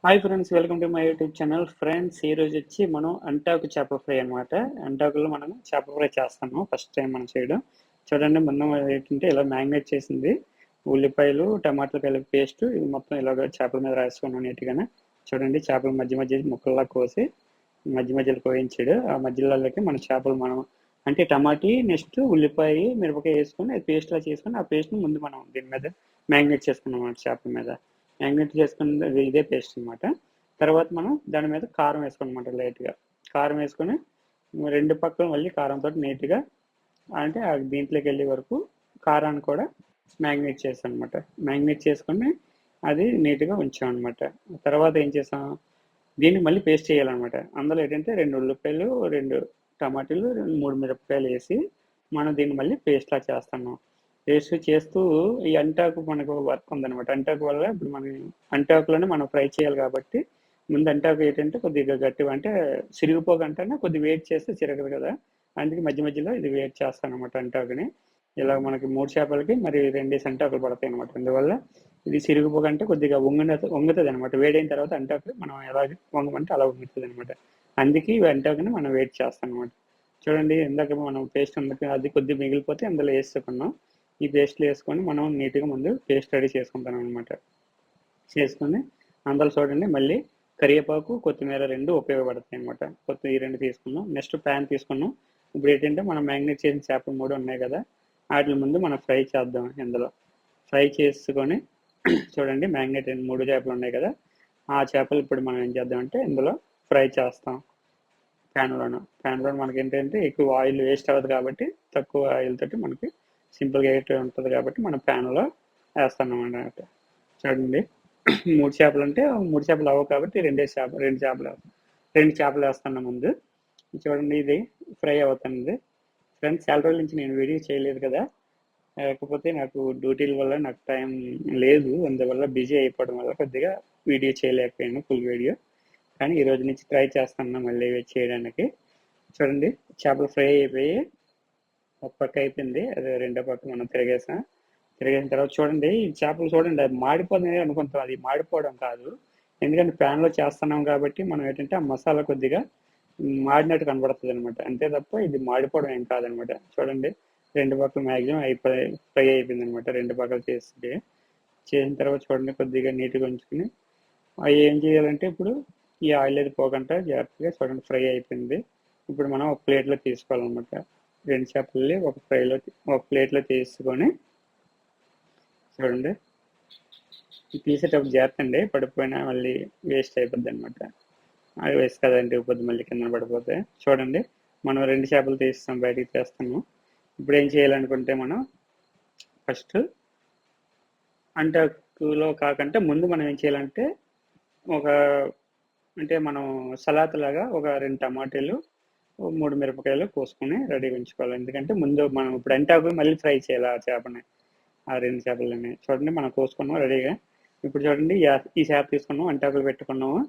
Hi friends, welcome to my YouTube channel. Friends, ఈ రోజు వచ్చి మనం అంటాకు చేప ఫ్రై అనమాట. అంటాకులో మనం చేప ఫ్రై చేస్తాము. ఫస్ట్ టైం మనం చేయడం. చూడండి, ముందు ఏంటంటే ఇలా మ్యాగ్నేట్ చేసింది ఉల్లిపాయలు, టమాటాలు కలిపి పేస్ట్ ఇది మొత్తం ఇలాగ చేపల మీద రాసుకున్నాం నీట్గానే. చూడండి, చేపలు మధ్య మధ్య ముక్కల్లా కోసి మధ్య మధ్యలో కోయించాడు. ఆ మధ్యలోకి మన చేపలు మనం అంటే టమాటీ నెక్స్ట్ ఉల్లిపాయ మిరపకాయ వేసుకొని అది పేస్ట్లా చేసుకొని ఆ పేస్ట్ని ముందు మనం దీని మీద మ్యాగ్నేట్ చేసుకున్నాం అన్నమాట. చేపల మీద మ్యాగ్నేట్ చేసుకున్న ఇదే పేస్ట్ అనమాట. తర్వాత మనం దాని మీద కారం వేసుకోనమాట. లైట్గా కారం వేసుకొని రెండు పక్కల మళ్ళీ కారంతో నీట్గా అంటే దీంట్లోకి వెళ్ళే వరకు కారాన్ని కూడా మ్యాగ్నేట్ చేసాం అనమాట. మ్యాగ్నేట్ చేసుకొని అది నీట్గా ఉంచాం అనమాట. తర్వాత ఏం చేసాం, దీన్ని మళ్ళీ పేస్ట్ చేయాలన్నమాట. అందులో ఏంటంటే రెండు ఉల్లిపాయలు, రెండు టమాటీలు, మూడు మిరపకాయలు వేసి మనం దీన్ని మళ్ళీ పేస్ట్లా చేస్తున్నాం. పేస్ట్ చేస్తూ ఈ అంటాకు మనకు వర్క్ ఉందన్నమాట. అంటాకు వల్ల ఇప్పుడు మనం అంటాకులోనే మనం ఫ్రై చేయాలి కాబట్టి ముందు అంటాకు ఏంటంటే కొద్దిగా గట్టిగా అంటే సిరిగిపోకంటేనే కొద్దిగా వెయిట్ చేస్తే చిరగదు కదా. అందుకే మధ్య మధ్యలో ఇది వెయిట్ చేస్తాను అనమాట అంటాకుని. ఇలా మనకి మూడు చేపలకి మరి రెండేసి అంటాకులు పడతాయి అనమాట. అందువల్ల ఇది సిరిగిపోకంటే కొద్దిగా వంగుతుంది అనమాట. వేడైన తర్వాత అంటాకు మనం ఎలా వంగమంటే అలా వంగుతుంది అనమాట. అందుకే ఈ అంటాకుని మనం వెయిట్ చేస్తాం అనమాట. చూడండి, ఇందాక మనం పేస్ట్ ఉంది అది కొద్దిగా మిగిలిపోతే అందులో వేసుకున్నాం. ఈ పేస్ట్లు వేసుకొని మనం నీట్గా ముందు పేస్ట్ రెడీ చేసుకుంటాం అనమాట. చేసుకొని అందులో చూడండి మళ్ళీ కరివేపాకు, కొత్తిమీర రెండు ఉపయోగపడతాయి అనమాట. ఈ రెండు తీసుకున్నాం. నెక్స్ట్ ప్యాన్ తీసుకున్నాం. ఇప్పుడు ఏంటంటే మనం మ్యాగ్నేట్ చేసిన చేపలు మూడు ఉన్నాయి కదా, వాటి ముందు మనం ఫ్రై చేద్దాం. ఇందులో ఫ్రై చేసుకొని చూడండి, మ్యాగ్నేట్ మూడు చేపలు ఉన్నాయి కదా, ఆ చేపలు ఇప్పుడు మనం ఏం చేద్దామంటే ఇందులో ఫ్రై చేస్తాం. ప్యాన్లో మనకి ఏంటంటే ఎక్కువ ఆయిల్ వేస్ట్ అవ్వదు కాబట్టి తక్కువ ఆయిల్ తోటి మనకి సింపుల్గా అయితే ఉంటుంది కాబట్టి మనం ప్యాన్లో వేస్తాం అన్నమాట. చూడండి, మూడు చేపలు అంటే మూడు చేపలు అవ్వవు కాబట్టి రెండు చేపలు వేస్తున్నాం ముందు. చూడండి, ఇది ఫ్రై అవుతుంది. ఫ్రెండ్స్, చాలా రోజుల నుంచి నేను వీడియో చేయలేదు కదా, లేకపోతే నాకు డ్యూటీల వల్ల నాకు టైం లేదు. అందువల్ల బిజీ అయిపోవడం వల్ల కొద్దిగా వీడియో చేయలేకపోయాను ఫుల్ వీడియో. కానీ ఈ రోజు నుంచి ట్రై చేస్తున్నాను మళ్ళీ చేయడానికి. చూడండి, చేపలు ఫ్రై అయిపోయి ఒక పక్క అయిపోయింది, అదే రెండో పక్క మనం తిరిగేసిన తర్వాత చూడండి, ఈ చేపలు చూడండి అది మాడిపోతుంది అనుకుంటాం. అది మాడిపోవడం కాదు, ఎందుకంటే ప్యాన్లో చేస్తున్నాం కాబట్టి మనం ఏంటంటే ఆ మసాలా కొద్దిగా మాడినట్టు కనబడుతుంది అనమాట. అంతే తప్ప ఇది మాడిపోవడం ఏం కాదనమాట. చూడండి, రెండు పక్కలు మ్యాక్సిమం ఫ్రై అయిపోయింది అనమాట. రెండు పక్కలు చేసిన తర్వాత చూడండి కొద్దిగా నీట్గా ఉంచుకుని అవి ఏం చేయాలంటే ఇప్పుడు ఈ ఆయిల్ అది పోకుండా జాగ్రత్తగా చూడండి ఫ్రై అయిపోయింది. ఇప్పుడు మనం ఒక ప్లేట్లో తీసుకోవాలన్నమాట. రెండు చేపల్ని ఒక ప్లేట్లో తీసుకొని చూడండి, తీసేటప్పుడు జాగ్రత్త అండి, పడిపోయినా మళ్ళీ వేస్ట్ అయిపోద్ది అనమాట. అది వేస్ట్ కదండి, ఇవ్వద్దు మళ్ళీ కింద పడిపోతే. చూడండి, మనం రెండు చేపలు తీస్తాం, బయటికి తీస్తాము. ఇప్పుడు ఏం చేయాలనుకుంటే మనం ఫస్ట్ అంటాకులో కాకుండా ముందు మనం ఏం చేయాలంటే ఒక అంటే మనం సలాడ్ లాగా ఒక రెండు టమాటాలు, మూడు మిరపకాయలు కోసుకొని రెడీగా ఉంచుకోవాలి. ఎందుకంటే ముందు మనం ఇప్పుడు అంటాకు మళ్ళీ ఫ్రై చేయాలి ఆ చేపని, ఆ రెండు చేపలని. చూడండి, మనం కోసుకున్నాం రెడీగా. ఇప్పుడు చూడండి, ఈ చేప తీసుకున్నాం, అంటాకులు పెట్టుకున్నాము.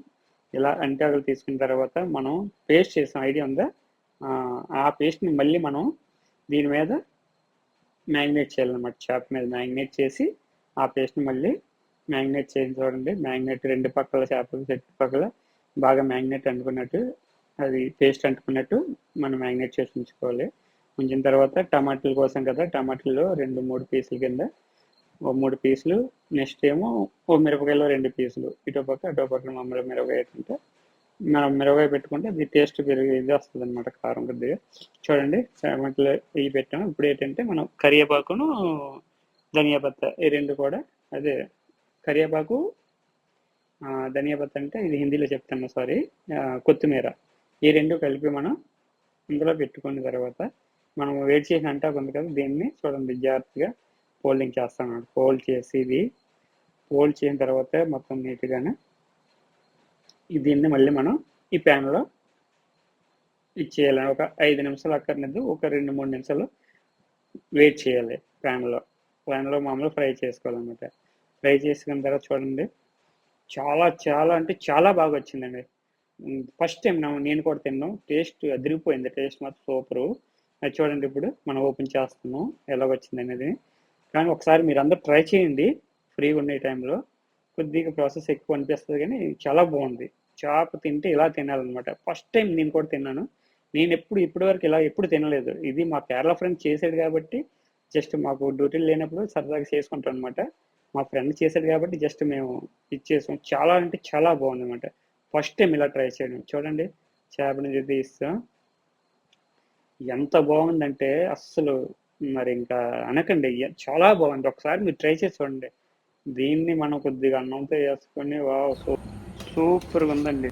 ఇలా అంటాకులు తీసుకున్న తర్వాత మనం పేస్ట్ చేసాం, ఐడియా ఉందా? ఆ పేస్ట్ని మళ్ళీ మనం దీని మీద మ్యాగ్నేట్ చేయాలన్నమాట. చేప మీద మ్యాగ్నేట్ చేసి ఆ పేస్ట్ని మళ్ళీ మ్యాగ్నేట్ చేసి చూడండి, మ్యాగ్నేట్ రెండు పక్కల చేపలు చుట్టుపక్కల బాగా మ్యాగ్నేట్ అంటుకున్నట్టు, అది పేస్ట్ అంటుకున్నట్టు మనం మ్యాగ్నేట్ చేసి ఉంచుకోవాలి. ఉంచిన తర్వాత టమాటాల కోసం కదా, టమాటాలు రెండు మూడు పీసుల కింద ఓ మూడు పీసులు, నెక్స్ట్ ఏమో ఓ మిరపకాయలో రెండు పీసులు, ఇటో పక్క అటో పక్క మామూలు మిరపకాయ ఏంటంటే మనం మిరపకాయ పెట్టుకుంటే అది టేస్ట్ పెరిగి ఇది వస్తుంది అనమాట, కారం కొద్దిగా. చూడండి, టమాటాలు ఇవి పెట్టాము. ఇప్పుడు ఏంటంటే మనం కరివేపాకును ధనియా పత్త ఈ రెండు కూడా, అదే కరివేపాకు ధనియా పత్త అంటే ఇది హిందీలో చెప్తాను, సారీ, కొత్తిమీర, ఈ రెండు కలిపి మనం ఇందులో పెట్టుకున్న తర్వాత మనం వేడి చేసిన అంటాకు ఉంది కదా, దీన్ని చూడండి జాగ్రత్తగా ఫోల్డింగ్ చేస్తాను. ఫోల్డ్ చేసి ఇది ఫోల్డ్ చేసిన తర్వాత మొత్తం నీట్గానే దీన్ని మళ్ళీ మనం ఈ ప్యాన్లో ఇచ్చేయాలి. ఒక 5 నిమిషాలు అక్కర్లేదు, ఒక 2-3 నిమిషాలు వెయిట్ చేయాలి ప్యాన్లో మామూలుగా ఫ్రై చేసుకోవాలన్నమాట. ఫ్రై చేసుకున్న తర్వాత చూడండి, చాలా చాలా అంటే చాలా బాగా వచ్చిందండి. ఫస్ట్ టైం నేను కూడా తిన్నాను, టేస్ట్ అదిరిపోయింది. టేస్ట్ మాత్రం సూపరు. అది చూడండి, ఇప్పుడు మనం ఓపెన్ చేస్తున్నాం ఎలా వచ్చింది అనేది. కానీ ఒకసారి మీరు అందరూ ట్రై చేయండి ఫ్రీగా ఉండే టైంలో. కొద్దిగా ప్రాసెస్ ఎక్కువ అనిపిస్తుంది కానీ చాలా బాగుంది. చేప తింటే ఇలా తినాలన్నమాట. ఫస్ట్ టైం నేను కూడా తిన్నాను. నేను ఇప్పటివరకు ఇలా ఎప్పుడు తినలేదు. ఇది మా కేరళ ఫ్రెండ్ చేసాడు కాబట్టి జస్ట్ మాకు డ్యూటీలు లేనప్పుడు సరదాగా చేసుకుంటాం అనమాట. మా ఫ్రెండ్ చేసాడు కాబట్టి జస్ట్ మేము ఇచ్చేసాం. చాలా అంటే చాలా బాగుందన్నమాట. ఫస్ట్ టైం ఇలా ట్రై చేయడం. చూడండి చేపని తీస్తాం. ఎంత బాగుందంటే అస్సలు మరి ఇంకా అనకండి. చాలా బాగుంది. ఒకసారి మీరు ట్రై చేసి చూడండి. దీన్ని మనం కొద్దిగా అన్నంతో వేసుకొని వావ్! సూపర్‌గా ఉందండి.